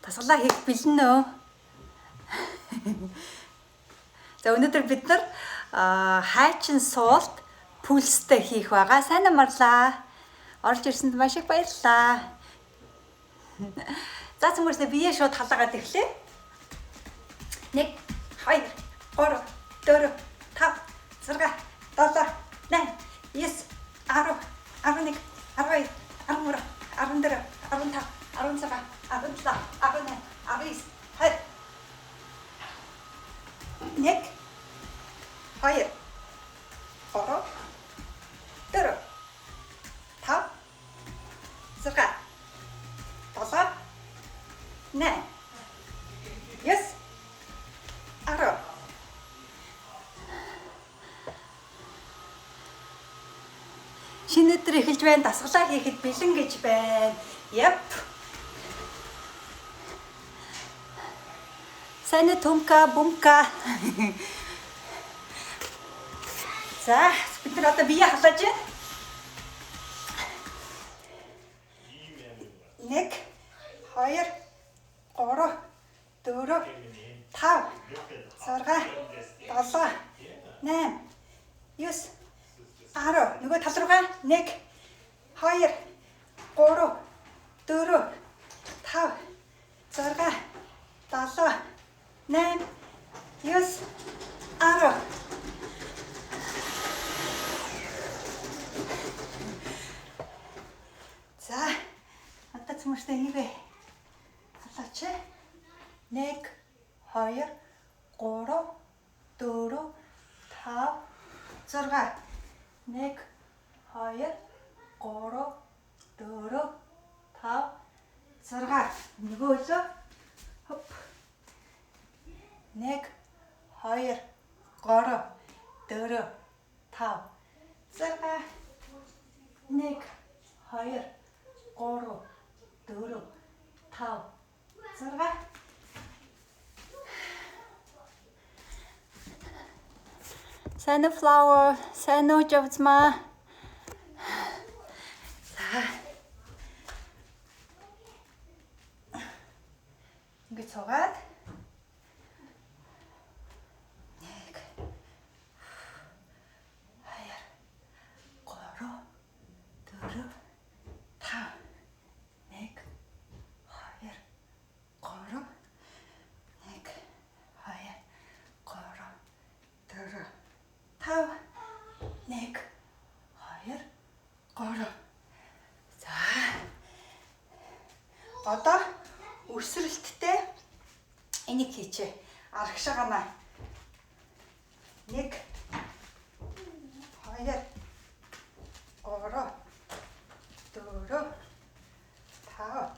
Тасгалаа хийх бэлэн нөө. За өнөөдөр бид нар хайчин суулт пульстэй хийх байгаа. Сайн амарлаа. Орж ирсэнд маш их баярлалаа. За цөмөрсө бие шууд халаагаад ирлээ. 1 2 3 4 5 6 7 8 9 10 11 12 13 14 15 16 17 18 19 20 1 2 3 4 5 6 7 8 9 10 шинэ өдөр эхэлж байна. Дасгалаа хийхэд бэлэн гэж байна. Яп. Сайн тумка бумка. За, бид нар одоо бие халааж байна. 1 2 3 4 5 6 7 8 9 10 нөгөө тал руугаа 1 2 3 4 5 6 7 8 9 10 За одоо цөмөрстэй энийг халаач. 1 2 3 4 5 6 1 2 3 4 5 6 нөгөө өлөө хоп 1 2 3 4 5 6 1 2 3 4 5 6 Sunflower, Sunflower. За. Ингээд цугаад 1 2 3 4 5 1 2 3 1 2 3 4 5 1 2 3 За. Одоо өрсөлттэй энийг хийчээ. Арагшаагаа 1 2 3 4 5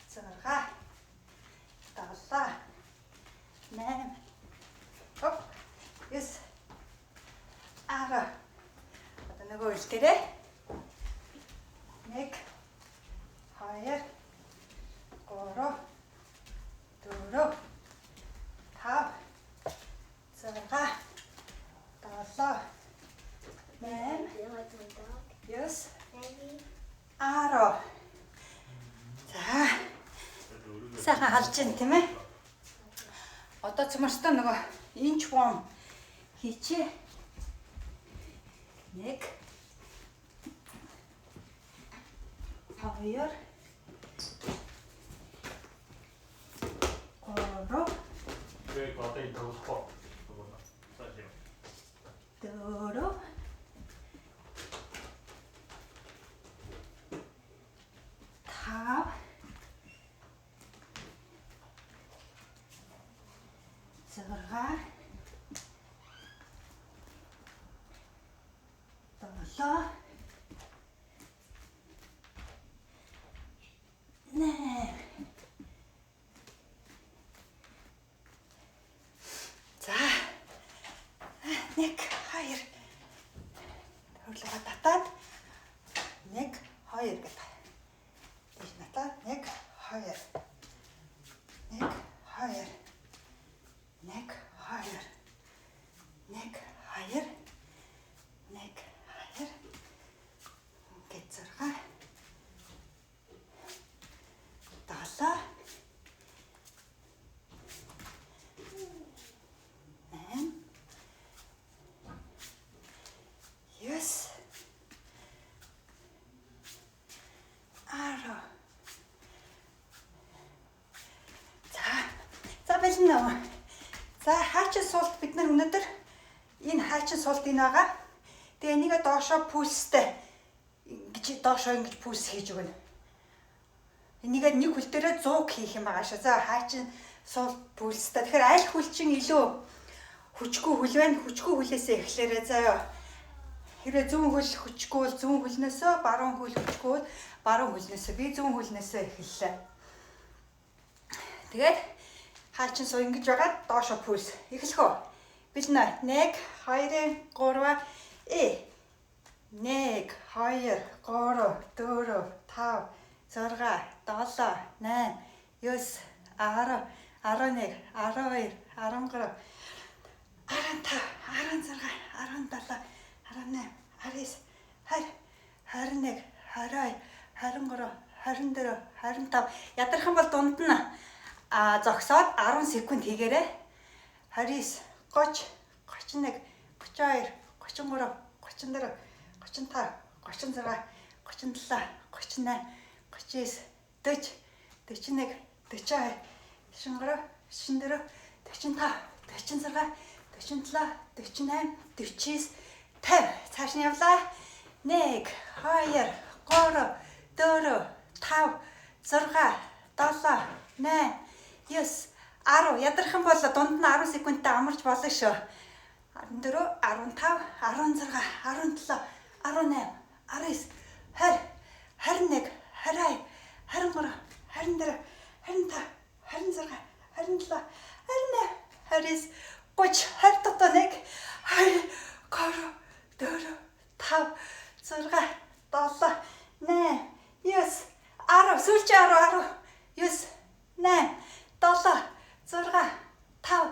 6 7 8 хоп 9 10 одоо нөгөө үлдээрээ 1 2 3 4 5 6 7 8 9 10 За. Сайхан халж ин тийм ээ. Одоо цөмөрстэй нөгөө inchworm хийчээ. 1 2 3 왜 갑자기 더 커? 사실. 4 5 6 7 8 За 1 2 хөрлөгөө татаад 1 2 гэдэг. Тийш натаа 1 2 1 2 1 2 1 2 1 2 ингээд 6 7 Бэлэн үү. За хаачин суулт бид нар өнөөдөр энэ хаачин суулт энэ байгаа. Тэгээ энийг доошоо пульстэй ингэж доошоо ингэж пульс хийж өгнө. Энийг нэг хөл дээрээ 100 хийх юм байгаа шүү. За хаачин суулт пульстэй. Тэгэхээр аль хөл чинь илүү хүчгүй хөл байна. Хүчгүй хөлөөсөө эхлээрээ заяа. Хэрвээ зүүн хөл хүчгүй бол зүүн хөлнөөсөө, баруун хөл хүчгүй бол баруун хөлнөөсөө. Би зүүн хөлнөөсөө эхэллээ. Тэгээд хаачин суу ингэж байгаа доошоо пульс. Эхлэх үү? Бэлэн. 1 2 3 1 2 3 4 5 6 7 8 9 10 11 12 13 15 16 17 18 19 20 21 22 23 24 25 ядархан бол дунд нь зогсоод 10 секунд хийгээрэй. 29 30 31 32 33 34 35 36 37 38 39 40 41 42 43 44 45 46 47 48 49 50 цааш нь явлаа. 1 2 3 4 5 6 7 8 9 10 ядархан бол дунд нь 10 секундтай амарч болно шүү. 14 15 16 17 18 19 20 21 22 23 24 25 26 27 28 29 30 20 дотоо 1 2 3 4 5 6 7 8 9 10 сүүлчийн 10 9 8 7 6 5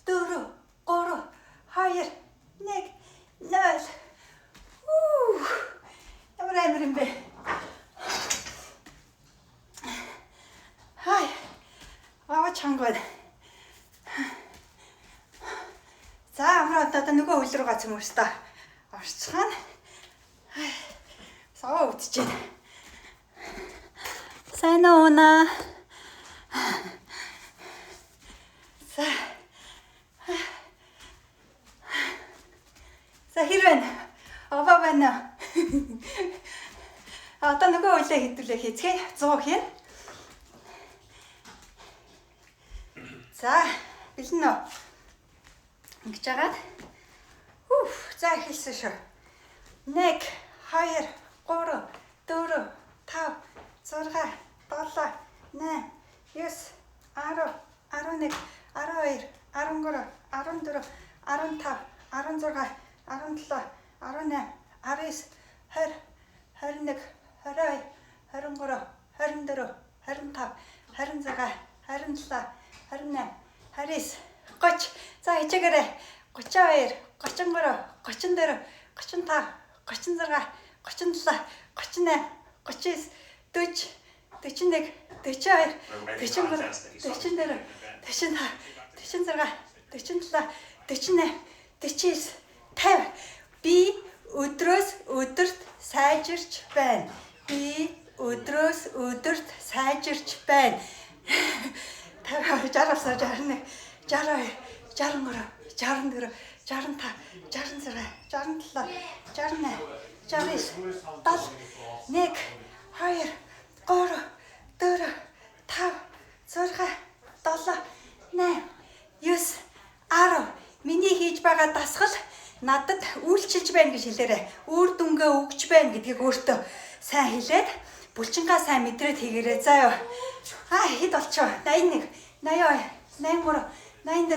4 3 2 1 0 ямар амар юм бэ? Хай. Чангууд. За амраа одоо нөгөө хөл рүү гацсан мөрстөө орцгаана. Саа үтчихэд. Сайн уу? За хэрвээ аваа байна. Одоо нөгөө хөлөө хэдүүлээ хийцгээе. 100 хийн. За бэлэн үү? Ингэж агаад. За эхэлсэн шүү. 1 2 3 4 5 6 7 8 9 10 11 12 13 14 15 16 17 18 19 20 21 22 23 24 25 26 27 28 29 30 за хичээгээрэй 32 33 34 35 36 37 38 39 40 41 42 43 44 45 46 47 48 49 50 би өдрөөс өдөрт сайжирч байна. Би өдрөөс өдөрт сайжирч байна. 50 60 61 62 63 64 65 66 67 68 69 70 1 2 3 4 5 6 7 8 9 10 миний хийж байгаа дасгал надад үйлчилж байна гэж хэлээрэй. Үр дүнгээ өгч байна гэдгийг өөртөө сайн хэлээд булчингаа сайн мэдрээд хийгээрэй. Заа юу. Хэд болчихоо? 81, 82, 83, 84,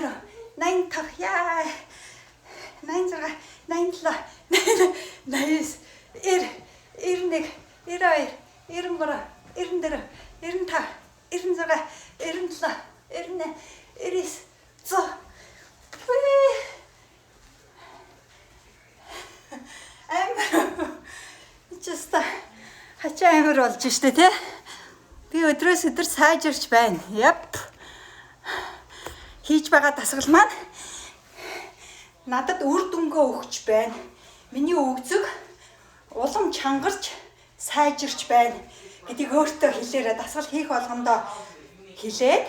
85 яа. 86, 87, 89, 90, 91, 92, 93, 94, 95, 96, 97, 98, 99, 100. Амар чиста хачаа амар болж штэ тий. Би өдрөөс өдөр сайжирч байна. Яп. Хийж байгаа дасгал маань надад үр дүнгээ өгч байна. Миний өгзөг улам чангарч сайжирч байна гэдгийг өөртөө хэлээрэй. Дасгал хийх болгондоо хэлээд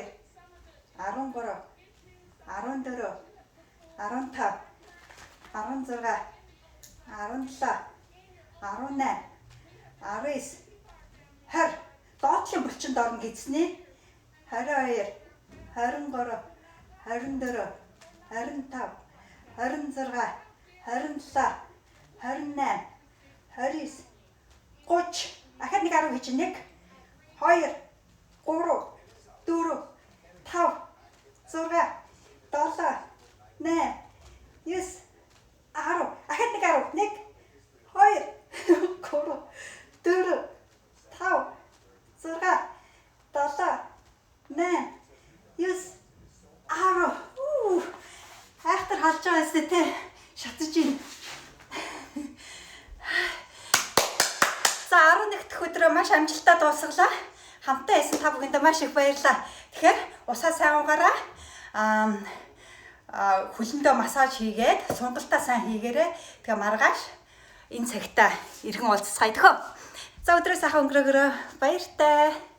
20 доотлын булчинд орно гэснээ 22 23 24 25 26 27 28 29 30 ахад нэг 10 хийж 1 2 3 4 5 6 7 8 9 10 ахад нэг 10 1 2 3 4 5 6 7 8 9 10 айхтар халж байгаа юм те шатаж ийн. За 11 дахь өдрөө маш амжилттай дуусгалаа. Хамтаа исэн та бүхэндээ маш их баярлалаа. Тэгэхээр усаа сайн угаараа хөлөндөө массаж хийгээд сунгалтаа сайн хийгээрэй. Тэгээ маргааш энэ цагтаа иргэн уулзцгаая төхөө. За өдрөө сайхан өнгөрөөгөө баяртай.